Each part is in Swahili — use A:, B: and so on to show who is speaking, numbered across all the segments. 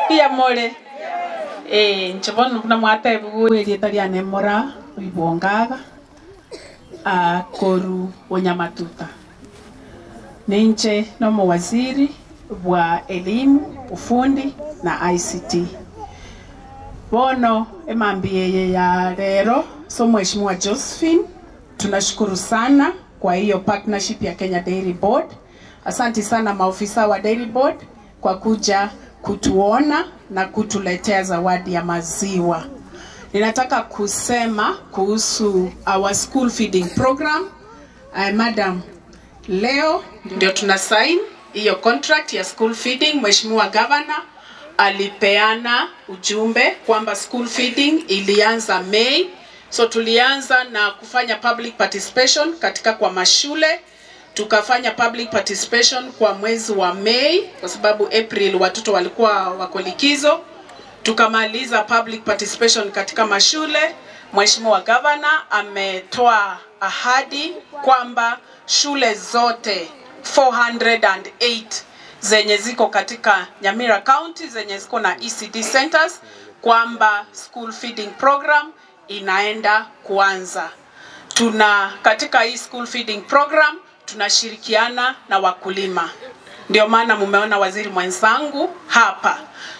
A: Pia mole. Nchibonu kuna mwate buwe lietalia nemora ibongaga. Koru Wanyamatuta. Ninche nomo waziri wa elimu, ufundi na ICT. Bono emambie ya lero so Mheshimiwa Josephine, tunashukuru sana kwa hiyo partnership ya Kenya Dairy Board. Asante sana maofisa wa Dairy Board kwa kuja kutuona na kutuletea zawadi ya maziwa. Ninataka kusema kuhusu our school feeding program. Madam, leo ndio tuna sign hiyo contract ya school feeding. Mheshimiwa Governor alipeana ujumbe kwamba school feeding ilianza May. So tulianza na kufanya public participation katika kwa mashule. Tukafanya public participation kwa mwezi wa May kwa sababu April watoto walikuwa wako likizo. Tukamaliza public participation katika mashule. Mheshimiwa Governor ametoa ahadi kwamba shule zote 408 zenye ziko katika Nyamira County zenye ziko na ECD centers kwamba school feeding program inaenda kuanza. Katika hii school feeding program tunashirikiana na wakulima. Ndio maana mumeona waziri mwenzangu hapa.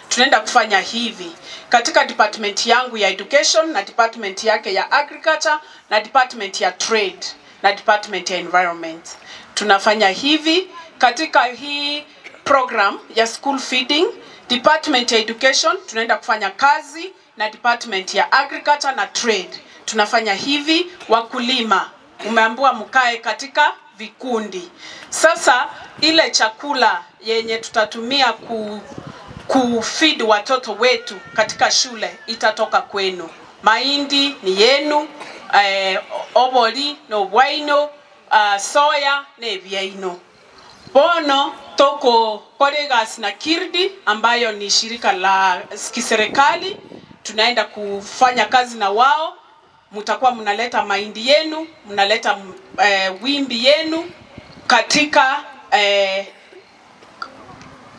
A: Tunaenda kufanya hivi katika department yangu ya education na department yake ya agriculture na department ya trade na department ya environment. Tunafanya hivi katika hii program ya school feeding. Department ya education tunaenda kufanya kazi na department ya agriculture na trade. Tunafanya hivi, wakulima umeambiwa mkae katika vikundi. Sasa ile chakula yenye tutatumia kufeed watoto wetu katika shule itatoka kwenu. Mahindi ni yenu, oboli no bwaino, soya ne byaino. Bono toko Kolegas na Kirdi ambayo ni shirika la kiserikali, tunaenda kufanya kazi na wao. Mutakuwa mnaleta mahindi yenu, mnaleta wimbi yenu katika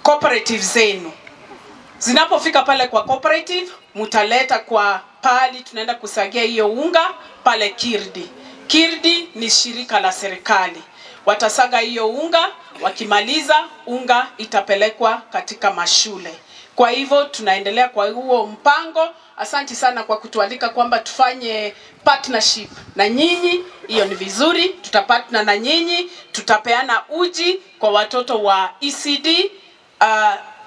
A: cooperative zenu. Zinapofika pale kwa cooperative, mutaleta kwa pali tunaenda kusagia hiyo unga pale Kirdi. Kirdi ni shirika la serikali. Watasaga hiyo unga, wakimaliza unga itapelekwa katika mashule. Kwa hivyo tunaendelea kwa huo mpango. Asante sana kwa kutualika kwamba tufanye partnership na nyinyi. Hiyo ni vizuri, tutapartner na nyinyi, tutapeana uji kwa watoto wa ECD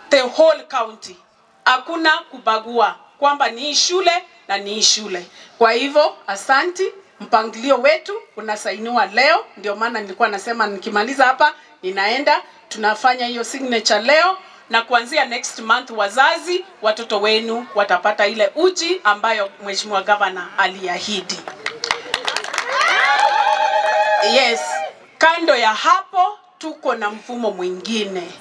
A: the whole county. Hakuna kubagua kwamba ni shule na ni shule. Kwa hivyo asante, mpangilio wetu unasainiwa leo. Ndio maana nilikuwa nasema nikimaliza hapa ninaenda tunafanya hiyo signature leo. Na kuanzia next month wazazi, watoto wenu watapata ile uji ambayo Mheshimiwa Governor aliahidi. Yes, kando ya hapo tuko na mfumo mwingine.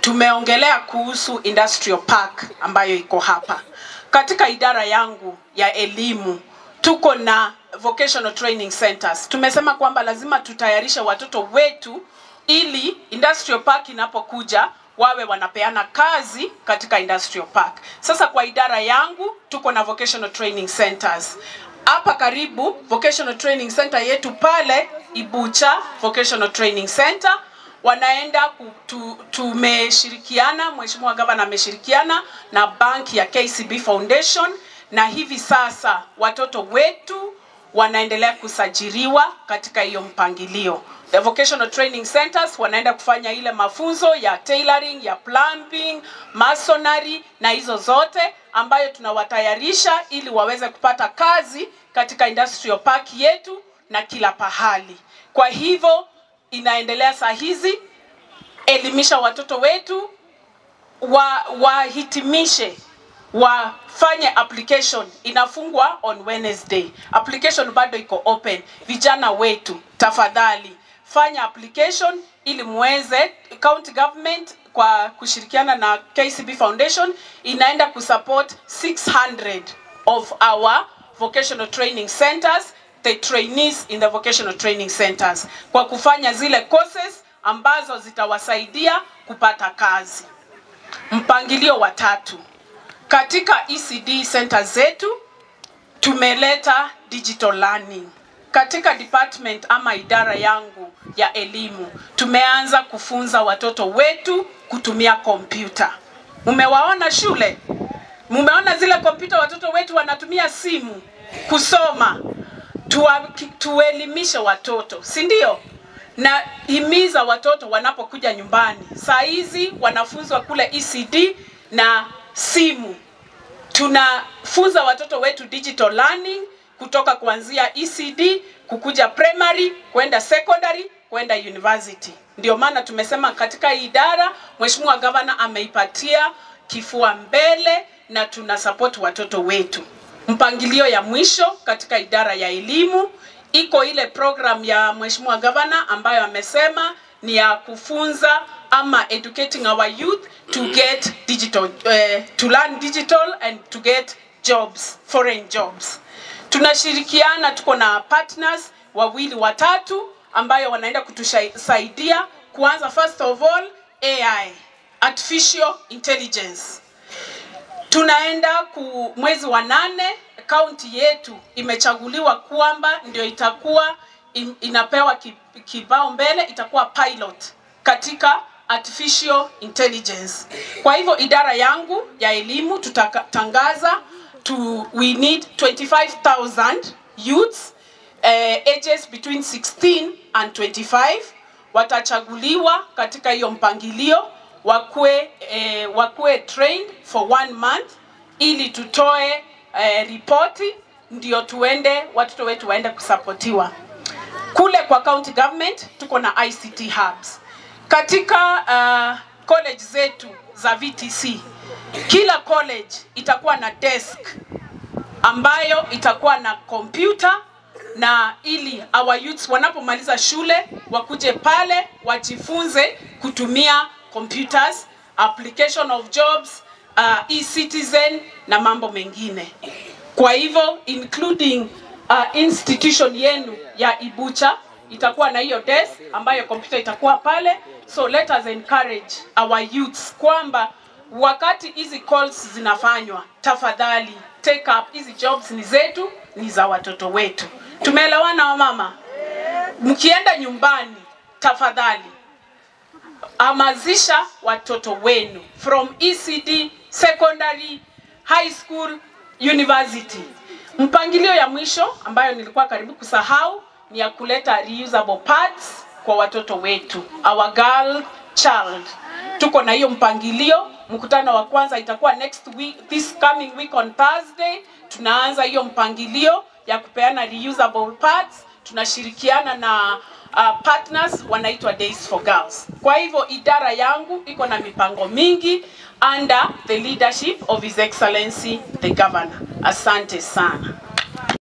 A: Tumeongelea kuhusu industrial park ambayo iko hapa. Katika idara yangu ya elimu tuko na vocational training centers. Tumesema kwamba lazima tutayarishe watoto wetu ili industrial park inapokuja wawe wanapeana kazi katika industrial park. Sasa kwa idara yangu tuko na vocational training centers. Hapa karibu vocational training center yetu pale Ibucha vocational training center wanaenda tumeshirikiana, Mheshimiwa Governor ameshirikiana na banki ya KCB Foundation, na hivi sasa watoto wetu wanaendelea kusajiliwa katika hiyo mpangilio. The vocational training centers wanaenda kufanya ile mafunzo ya tailoring, ya plumbing, masonry na hizo zote ambayo tunawatayarisha ili waweze kupata kazi katika industrial park yetu na kila pahali. Kwa hivyo inaendelea saa hizi, elimisha watoto wetu, wahitimishe, wafanye application. Inafungwa on Wednesday. Application bado iko open. Vijana wetu, tafadhali fanya application ili muweze, county government kwa kushirikiana na KCB Foundation inaenda kusupport 600 of our vocational training centers, the trainees in the vocational training centers, kwa kufanya zile courses ambazo zitawasaidia kupata kazi. Mpangilio wa tatu. Katika ECD center zetu tumeleta digital learning. Katika department ama idara yangu ya elimu tumeanza kufunza watoto wetu kutumia kompyuta. Mumewaona shule? Mumeona zile kompyuta watoto wetu wanatumia simu kusoma? Tuelimishe watoto, si ndio? Na himiza watoto wanapokuja nyumbani. Saa hizi wanafunzwa kule ECD na simu. Tunafunza watoto wetu digital learning kutoka kuanzia ECD kukuja primary, kwenda secondary, kwenda university. Ndio maana tumesema katika idara Mheshimiwa Gavana ameipatia kifua mbele na tuna support watoto wetu. Mpangilio ya mwisho katika idara ya elimu iko ile program ya Mheshimiwa Gavana ambayo amesema ni ya kufunza ama educating our youth to get digital, to learn digital and to get jobs, foreign jobs. Tunashirikiana, tuko na partners wawili watatu ambayo wanaenda kutusaidia kuanza first of all AI, artificial intelligence. Tunaenda mwezi wa 8 county yetu imechaguliwa kwamba ndio itakuwa inapewa kibao mbele, itakuwa pilot katika artificial intelligence. Kwa hivyo idara yangu ya elimu tutatangaza we need 25,000 youths ages between 16 and 25 watachaguliwa katika hiyo mpangilio, wakue trained for 1 month ili tutoe ripoti ndio tuende watoto wetu waende kusapotiwa. Kule kwa county government tuko na ICT hubs. Katika college zetu za VTC, kila college itakuwa na desk ambayo itakuwa na computer, na ili our youths wanapomaliza shule wakuje pale wajifunze kutumia computers, application of jobs, e-citizen na mambo mengine. Kwa hivyo including institution yenu ya Ibucha itakuwa na hiyo desk ambayo computer itakuwa pale. So let us encourage our youths kwamba wakati hizi calls zinafanywa, tafadhali take up hizi jobs, ni zetu, ni za watoto wetu. Tumeelewana wa mama? Mkienda nyumbani tafadhali amazisha watoto wenu from ECD, secondary, high school, university. Mpangilio ya mwisho ambayo nilikuwa karibu kusahau ni ya kuleta reusable pads kwa watoto wetu, our girl child. Tuko na hiyo mpangilio. Mkutano wa kwanza itakuwa next week, this coming week on Thursday. Tunaanza hiyo mpangilio ya kupeana reusable pads. Tunashirikiana na partners wanaitwa Days for Girls. Kwa hivyo idara yangu iko na mipango mingi under the leadership of His Excellency the Governor. Asante sana.